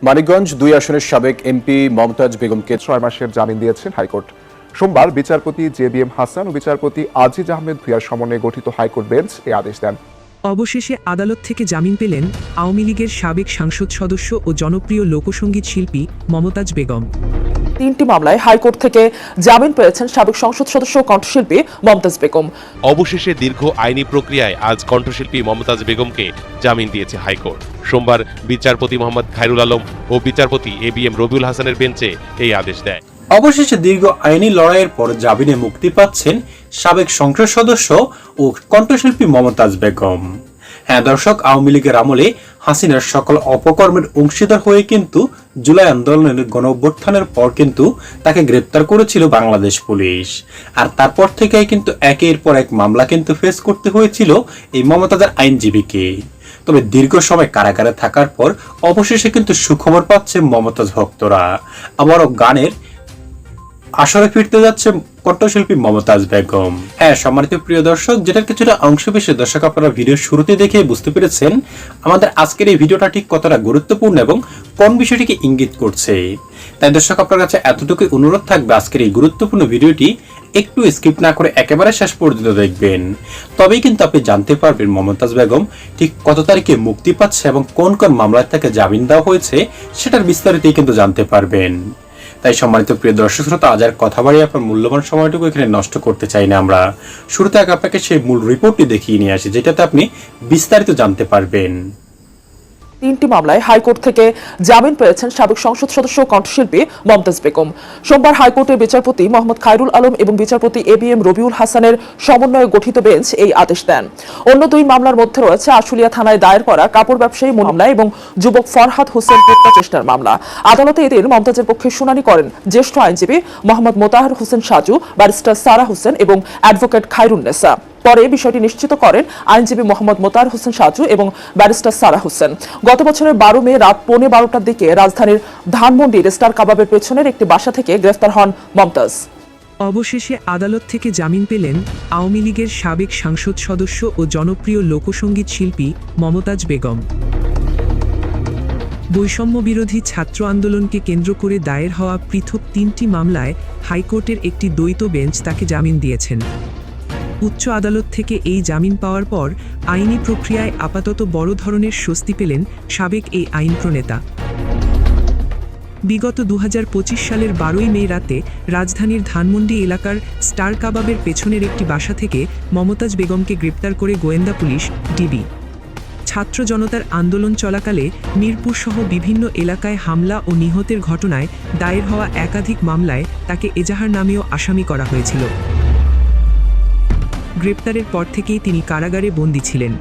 মানিকগঞ্জ ২ আসনের সাবেক এমপি মমতাজ বেগমকে ৬ মাসের জামিন দিয়েছেন হাইকোর্ট। সোমবার বিচারপতি JBM হাসান ও বিচারপতি আজিজ আহমেদ ভূঁইয়ার সমন্বয়ে গঠিত হাইকোর্ট বেঞ্চ এই আদেশ দেন। অবশেষে আদালত থেকে জামিন পেলেন আওয়ামী লীগের সাবেক সংসদ সদস্য ও জনপ্রিয় লোকসঙ্গীত শিল্পী মমতাজ বেগম। 3টি মামলায় হাইকোর্ট থেকে জামিন পেয়েছেন সাবেক সংসদ সদস্য ও কণ্ঠশিল্পী মমতাজ বেগম। অবশেষে দীর্ঘ আইনি প্রক্রিয়ায় আজ কণ্ঠশিল্পী মমতাজ বেগমকে জামিন দিয়েছে হাইকোর্ট। সোমবার বিচারপতি মোহাম্মদ খায়রুল আলম ও বিচারপতি ABM রবিউল হাসানের বেঞ্চে এই আদেশ দেয়। অবশেষে দীর্ঘ আইনি লড়াইয়ের পর জামিনে মুক্তি পাচ্ছেন সাবেক সংসদ সদস্য ও কণ্ঠশিল্পী মমতাজ বেগম। হ্যাঁ দর্শক, আওয়ামী লীগের আমলে হাসিনার সকল অপকর্মের অংশীদার হয়ে কিন্তু জুলাই আন্দোলনের গণঅভ্যুত্থানের পর কিন্তু তাকে গ্রেপ্তার করেছিল বাংলাদেশ পুলিশ। আর তারপর থেকেই কিন্তু একের পর এক মামলা কিন্তু ফেস করতে হয়েছিল এই মমতাজের আইনজীবীকে। তবে দীর্ঘ সময় কারাগারে থাকার পর অবশেষে কিন্তু সুখবর পাচ্ছে মমতাজ ভক্তরা। আবারও গানের আসরে ফিরতে যাচ্ছে কণ্ঠশিল্পী মমতাজ বেগম। হ্যাঁ সম্মানিত প্রিয় দর্শক, যেটার কিছুটা অংশ বিশেষ দর্শক আপনারা ভিডিও শুরুতে দেখে বুঝতে পেরেছেন আমাদের আজকের এই ভিডিওটা ঠিক কতটা গুরুত্বপূর্ণ এবং কোন বিষয়টিকে ইঙ্গিত করছে। তাই দর্শক আপনার কাছে এতটুকুই অনুরোধ থাকবে আজকের এই গুরুত্বপূর্ণ ভিডিওটি একটু স্কিপ না করে একেবারে শেষ পর্যন্ত দেখবেন। তবেই কিন্তু আপনি জানতে পারবেন মমতাজ বেগম ঠিক কত তারিখে মুক্তি পাচ্ছে এবং কোন কোন মামলায় তাকে জামিন দেওয়া হয়েছে সেটার বিস্তারিতই কিন্তু জানতে পারবেন। তাই সম্মানিত প্রিয় দর্শক শ্রোতা, আজ আর কথা বাড়িয়ে আপনার মূল্যবান সময়টুকু এখানে নষ্ট করতে চাই না। আমরা শুরুতে আপনাকে সেই মূল রিপোর্টটি দেখিয়ে নিয়ে আসি, যেটাতে আপনি বিস্তারিত জানতে পারবেন। 3টি মামলায় হাইকোর্ট থেকে জামিন পেয়েছেন সাবেক সংসদ সদস্য ও কণ্ঠশিল্পী মমতাজ বেগম। সোমবার হাইকোর্টের বিচারপতি মোহাম্মদ খায়রুল আলম এবং বিচারপতি ABM রবিউল হাসানের সমন্বয়ে গঠিত বেঞ্চ এই আদেশ দেন। অন্য 2 মামলার মধ্যে রয়েছে আশুলিয়া থানায় দায়ের করা কাপড় ব্যবসায়ী মামলা এবং যুবক ফরহাদ হোসেন হত্যা চেষ্টার মামলা। আদালতে এদিন মমতাজের পক্ষে শুনানি করেন জ্যেষ্ঠ আইনজীবী মোহাম্মদ মোতাহার হোসেন সাজু, ব্যারিস্টার সারা হোসেন এবং অ্যাডভোকেট খায়রুন্নেসা। পরে বিষয়টি নিশ্চিত করেন আইনজীবী মোহাম্মদ মোতাহার হোসেন সাজু এবং ব্যারিস্টার সারা হোসেন। গত বছরের 12 মে রাত 12:15টার দিকে রাজধানীর ধানমন্ডির স্টার কাবাবের পেছনের একটি বাসা থেকে গ্রেফতার হন মমতাজ। অবশেষে আদালত থেকে জামিন পেলেন আওয়ামী লীগের সাবেক সংসদ সদস্য ও জনপ্রিয় লোকসঙ্গীত শিল্পী মমতাজ বেগম। বৈষম্য বিরোধী ছাত্র আন্দোলনকে কেন্দ্র করে দায়ের হওয়া পৃথক 3টি মামলায় হাইকোর্টের একটি দ্বৈত বেঞ্চ তাকে জামিন দিয়েছেন। উচ্চ আদালত থেকে এই জামিন পাওয়ার পর আইনি প্রক্রিয়ায় আপাতত বড় ধরনের স্বস্তি পেলেন সাবেক এই আইন প্রণেতা। বিগত 2025 সালের 12 মে রাতে রাজধানীর ধানমন্ডি এলাকার স্টার কাবাবের পেছনের একটি বাসা থেকে মমতাজ বেগমকে গ্রেপ্তার করে গোয়েন্দা পুলিশ ডিবি। ছাত্র জনতার আন্দোলন চলাকালে মিরপুর সহ বিভিন্ন এলাকায় হামলা ও নিহতের ঘটনায় দায়ের হওয়া একাধিক মামলায় তাকে এজাহার নামেও আসামি করা হয়েছিল। গ্রেপ্তারের পর থেকেই তিনি কারাগারে বন্দী ছিলেন।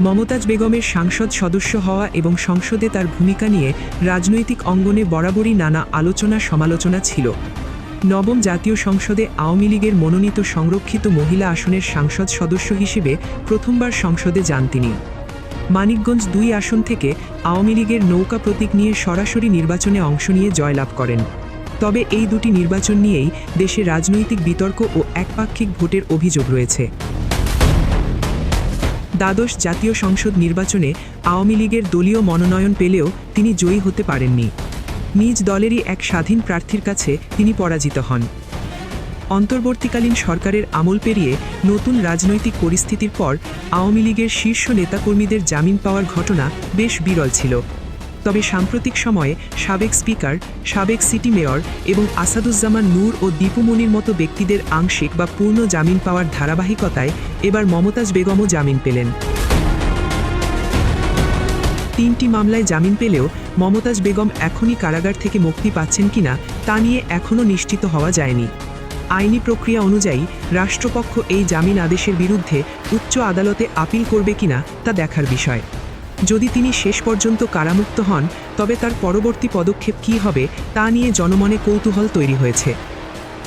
মমতাজ বেগমের সংসদ সদস্য হওয়া এবং সংসদে তার ভূমিকা নিয়ে রাজনৈতিক অঙ্গনে বরাবরই নানা আলোচনা সমালোচনা ছিল। নবম জাতীয় সংসদে আওয়ামী লীগের মনোনীত সংরক্ষিত মহিলা আসনের সংসদ সদস্য হিসেবে প্রথমবার সংসদে যান তিনি। মানিকগঞ্জ 2 আসন থেকে আওয়ামী লীগের নৌকা প্রতীক নিয়ে সরাসরি নির্বাচনে অংশ নিয়ে জয়লাভ করেন। তবে এই 2টি নির্বাচন নিয়েই দেশে রাজনৈতিক বিতর্ক ও একপাক্ষিক ভোটের অভিযোগ রয়েছে। দ্বাদশ জাতীয় সংসদ নির্বাচনে আওয়ামী লীগের দলীয় মনোনয়ন পেলেও তিনি জয়ী হতে পারেননি। নিজ দলেরই এক স্বাধীন প্রার্থীর কাছে তিনি পরাজিত হন। অন্তর্বর্তীকালীন সরকারের আমল পেরিয়ে নতুন রাজনৈতিক পরিস্থিতির পর আওয়ামী লীগের শীর্ষ নেতাকর্মীদের জামিন পাওয়ার ঘটনা বেশ বিরল ছিল। তবে সাম্প্রতিক সময়ে সাবেক স্পিকার, সাবেক সিটি মেয়র এবং আসাদুজ্জামান নূর ও দীপু মনির মতো ব্যক্তিদের আংশিক বা পূর্ণ জামিন পাওয়ার ধারাবাহিকতায় এবার মমতাজ বেগমও জামিন পেলেন। 3টি মামলায় জামিন পেলেও মমতাজ বেগম এখনই কারাগার থেকে মুক্তি পাচ্ছেন কিনা তা নিয়ে এখনও নিশ্চিত হওয়া যায়নি। আইনি প্রক্রিয়া অনুযায়ী রাষ্ট্রপক্ষ এই জামিন আদেশের বিরুদ্ধে উচ্চ আদালতে আপিল করবে কিনা তা দেখার বিষয়। যদি তিনি শেষ পর্যন্ত কারামুক্ত হন তবে তার পরবর্তী পদক্ষেপ কী হবে তা নিয়ে জনমনে কৌতূহল তৈরি হয়েছে।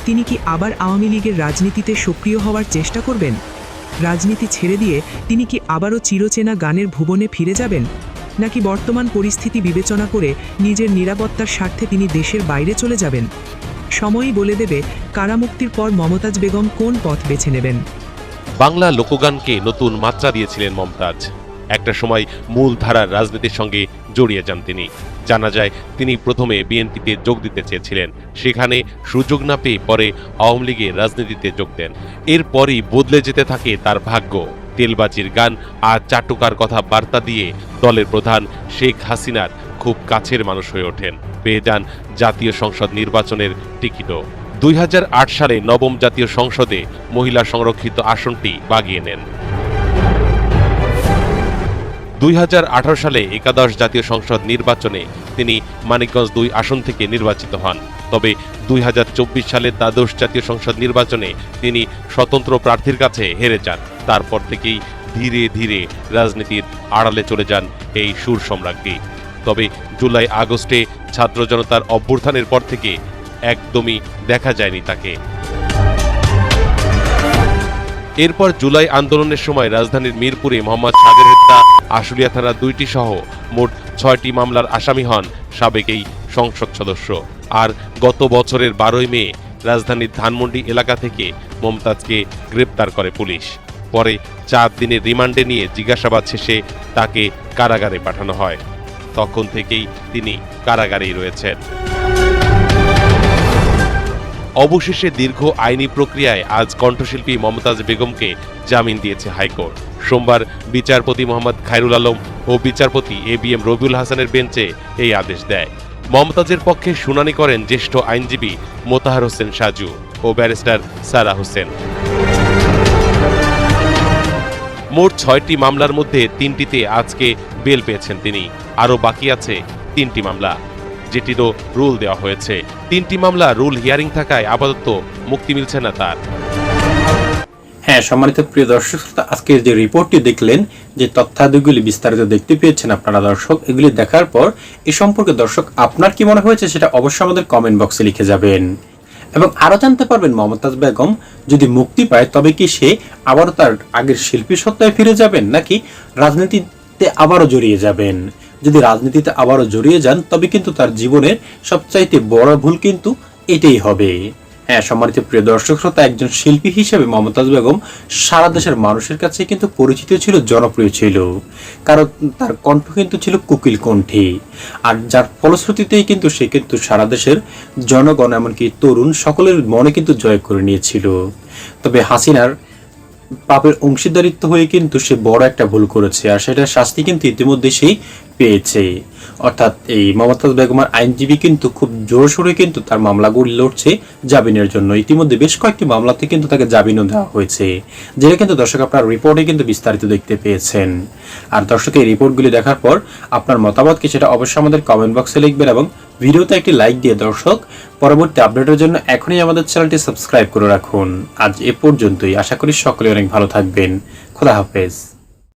তিনি কি আবার আওয়ামী লীগের রাজনীতিতে সক্রিয় হওয়ার চেষ্টা করবেন? রাজনীতি ছেড়ে দিয়ে তিনি কি আবারও চিরচেনা গানের ভুবনে ফিরে যাবেন, নাকি বর্তমান পরিস্থিতি বিবেচনা করে নিজের নিরাপত্তার স্বার্থে তিনি দেশের বাইরে চলে যাবেন? সময়ই বলে দেবে কারামুক্তির পর মমতাজ বেগম কোন পথ বেছে নেবেন। বাংলা লোকগানকে নতুন মাত্রা দিয়েছিলেন মমতাজ। একটা সময় মূল ধারার রাজনীতির সঙ্গে জড়িয়ে যান তিনি। জানা যায় তিনি প্রথমে বিএনপিতে যোগ দিতে চেয়েছিলেন, সেখানে সুযোগ না পেয়ে পরে আওয়ামী লীগের রাজনীতিতে যোগ দেন। এরপরই বদলে যেতে থাকে তার ভাগ্য। তেলবাজির গান আর চাটুকার কথা বার্তা দিয়ে দলের প্রধান শেখ হাসিনার খুব কাছের মানুষ হয়ে ওঠেন, পেয়ে যান জাতীয় সংসদ নির্বাচনের টিকিটও। 2008 সালে নবম জাতীয় সংসদে মহিলা সংরক্ষিত আসনটি বাগিয়ে নেন। 2018 সালে একাদশ জাতীয় সংসদ নির্বাচনে তিনি মানিকগঞ্জ 2 আসন থেকে নির্বাচিত হন। তবে 2024 সালে দ্বাদশ জাতীয় সংসদ নির্বাচনে তিনি স্বতন্ত্র প্রার্থীর কাছে হেরে যান। তারপর থেকেই ধীরে ধীরে রাজনীতির আড়ালে চলে যান এই সুর সম্রাজ্ঞী। তবে জুলাই আগস্টে ছাত্র জনতার অভ্যুত্থানের পর থেকে একদমই দেখা যায়নি তাকে। এরপর জুলাই আন্দোলনের সময় রাজধানীর মিরপুরে মোহাম্মদ সাগর হত্যা, আশুলিয়া থানা 2টি সহ মোট 6টি মামলার আসামি হন সাবেক এই সংসদ সদস্য। আর গত বছরের 12 মে রাজধানীর ধানমন্ডি এলাকা থেকে মমতাজকে গ্রেপ্তার করে পুলিশ। পরে 4 দিনের রিমান্ডে নিয়ে জিজ্ঞাসাবাদ শেষে তাকে কারাগারে পাঠানো হয়। তখন থেকেই তিনি কারাগারেই রয়েছেন। অবশেষে দীর্ঘ আইনি প্রক্রিয়ায় আজ কণ্ঠশিল্পী মমতাজ বেগমকে জামিন দিয়েছে হাইকোর্ট। সোমবার বিচারপতি মোহাম্মদ খায়রুল আলম ও বিচারপতি ABM রবিউল হাসানের বেঞ্চে এই আদেশ দেয়। মমতাজের পক্ষে শুনানি করেন জ্যেষ্ঠ আইনজীবী মোতাহার হোসেন সাজু ও ব্যারিস্টার সারা হোসেন। মোট 6টি মামলার মধ্যে 3টিতে আজকে বেল পেয়েছেন তিনি। আরও বাকি আছে 3টি মামলা, যেটিরও রুল দেওয়া হয়েছে। 3টি মামলা রুল হিয়ারিং থাকায় আপাতত মুক্তি মিলছে না তার। হ্যাঁ, সম্মানিত প্রিয় দর্শক, আজকের যে রিপোর্টটি দেখলেন, যে তথ্যাদিগুলি বিস্তারিত দেখতে পেয়েছেন আপনারা দর্শক, এগুলি দেখার পর এ সম্পর্কে দর্শক আপনার কি মনে হয়েছে সেটা অবশ্যই আমাদের কমেন্ট বক্সে লিখে যাবেন। এবং আরো জানতে পারবেন মমতাজ বেগম যদি মুক্তি পায় তবে কি সে আবারও তার আগের শিল্পী সত্তায় ফিরে যাবেন, নাকি রাজনীতিতে আবারও জড়িয়ে যাবেন। যদি রাজনীতিতে আবারও জড়িয়ে যান তবে কিন্তু তার জীবনের সবচাইতে বড় ভুল কিন্তু এটাই হবে। হ্যাঁ, সম্মানিত প্রিয় দর্শক শ্রোতা, একজন শিল্পী হিসেবে মমতাজ বেগম সারা দেশের মানুষের কাছে কিন্তু পরিচিত ছিল, জনপ্রিয় ছিল, কারণ তার কণ্ঠ কিন্তু ছিল কোকিল কণ্ঠী। আর যার ফলশ্রুতিতেই কিন্তু সে কিন্তু সারা দেশের জনগণ এমনকি তরুণ সকলের মনে কিন্তু জয় করে নিয়েছিল। তবে হাসিনার পাপের অংশীদারিত্ব হয়ে কিন্তু সে বড় একটা ভুল করেছে, আর সেটার শাস্তি কিন্তু ইতিমধ্যে সেই পেয়েছে। অর্থাৎ এই মমতাজ বেগমের আইনজীবী কিন্তু খুব জোরসোরে কিন্তু তার মামলাগুলি লড়ছে জামিনের জন্য। ইতিমধ্যে বেশ কয়েকটি মামলাতে কিন্তু তাকে জামিনও দেওয়া হয়েছে, যেটা কিন্তু দর্শক আপনার রিপোর্টে কিন্তু বিস্তারিত দেখতে পেয়েছেন। আর দর্শক এই রিপোর্টগুলি দেখার পর আপনার মতামত কি সেটা অবশ্যই আমাদের কমেন্ট বক্সে লিখবেন এবং ভিডিওতে একটি লাইক দিয়ে দর্শক পরবর্তী আপডেটের জন্য এখনই আমাদের চ্যানেলটি সাবস্ক্রাইব করে রাখুন। আজ এ পর্যন্তই, আশা করি সকলে অনেক ভালো থাকবেন। খোদা হাফেজ।